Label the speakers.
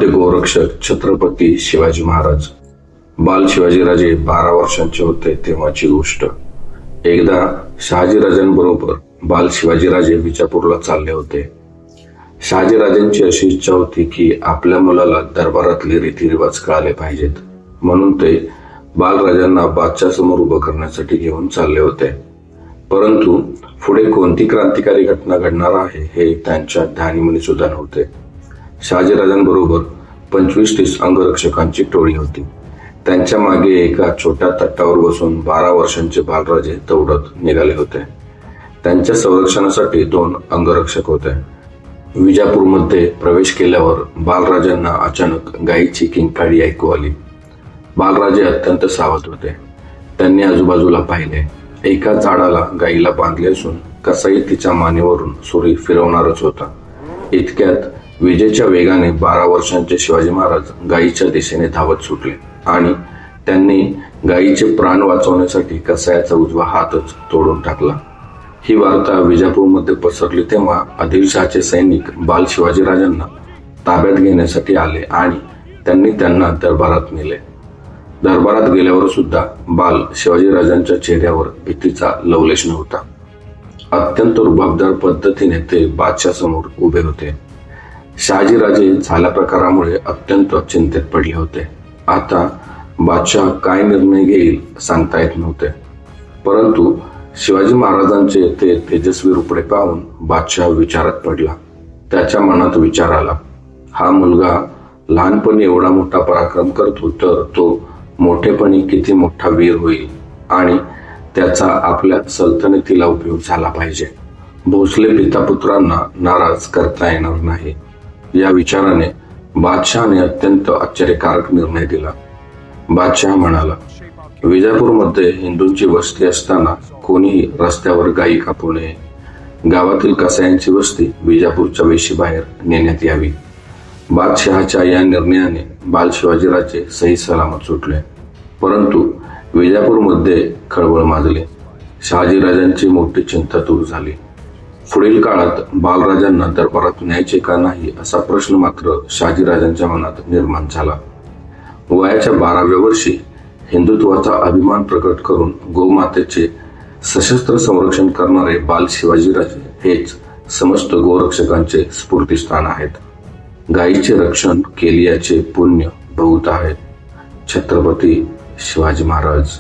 Speaker 1: आद्य गोरक्षक छत्रपती शिवाजी महाराज. बाल शिवाजीराजे 12 वर्षांचे होते तेव्हाची गोष्ट. एकदा शहाजीराजांबरोबर बाल शिवाजीराजे विजापूरला चालले होते. शहाजीराजांची अशी इच्छा होती की आपल्या मुलाला दरबारातले रीतिरिवाज कळाले पाहिजेत, म्हणून ते बालराजांना बादशाह समोर उभं करण्यासाठी घेऊन चालले होते. परंतु पुढे कोणती क्रांतिकारी घटना घडणार आहे हे त्यांच्या ध्यानीमनी सुद्धा नव्हते. शहाजीराजांबरोबर 25-30 अंगरक्षकांची टोळी होती. त्यांच्या मागे एका छोट्या तट्टावर बसून 12 वर्षांचे बालराजे दौडत निघाले होते. त्यांच्या संरक्षणासाठी 2 अंगरक्षक होते. विजापूरमध्ये प्रवेश केल्यावर बालराजांना अचानक गायीची किंकाळी ऐकू आली. बालराजे अत्यंत सावध होते. त्यांनी आजूबाजूला पाहिले. एका झाडाला गायीला बांधले असून कसाई तिच्या मानेवरून सुरी फिरवणारच होता. इतक्यात विजेच्या वेगाने 12 वर्षांचे शिवाजी महाराज गायीच्या दिशेने धावत सुटले आणि त्यांनी गायीचे प्राण वाचवण्यासाठी कसायाचा उजवा हातच तोडून टाकला. ही वार्ता विजापूरमध्ये पसरली तेव्हा आदिलशहाचे सैनिक बाल शिवाजीराजांना ताब्यात घेण्यासाठी आले आणि त्यांनी त्यांना दरबारात नेले. दरबारात गेल्यावर सुद्धा बाल शिवाजीराजांच्या चेहऱ्यावर भीतीचा लवलेश नव्हता. अत्यंत रुबाबदार पद्धतीने ते बादशाह समोर उभे होते. शहाजीराजे झाल्या प्रकारामुळे अत्यंत चिंतेत पडले होते. आता बादशाह काय निर्णय घेईल सांगता येत नव्हते. परंतु शिवाजी महाराजांचे ते तेजस्वी रूपडे पाहून बादशाह विचारात पडला. त्याच्या मनात विचार आला, हा मुलगा लहानपणी एवढा मोठा पराक्रम करतो तर तो मोठेपणी किती मोठा वीर होईल आणि त्याचा आपल्या सल्तनतीला उपयोग झाला पाहिजे. भोसले पितापुत्रांना नाराज करता येणार नाही. या विचाराने बादशहाने अत्यंत आश्चर्यकारक निर्णय दिला. बादशाह म्हणाला, विजापूरमध्ये हिंदूंची वस्ती असताना कोणीही रस्त्यावर गायी कापू नये. गावातील कसायांची वस्ती विजापूरच्या वेशीबाहेर नेण्यात यावी. बादशहाच्या या निर्णयाने बाल शिवाजीराजे सही सलामत सुटले. परंतु विजापूरमध्ये खळबळ माजली. शहाजीराजांची मोठी चिंता दूर झाली. पुढील काळात बालराजांना दरबारात न्यायचे का नाही असा प्रश्न मात्र शहाजीराजांच्या मनात निर्माण झाला. वयाच्या 12व्या वर्षी हिंदुत्वाचा अभिमान प्रकट करून गोमातेचे सशस्त्र संरक्षण करणारे बाल शिवाजीराजे हेच समस्त गोरक्षकांचे स्फूर्तिस्थान आहेत. गायीचे रक्षण केल्याचे पुण्य बहुत आहेत. छत्रपती शिवाजी महाराज.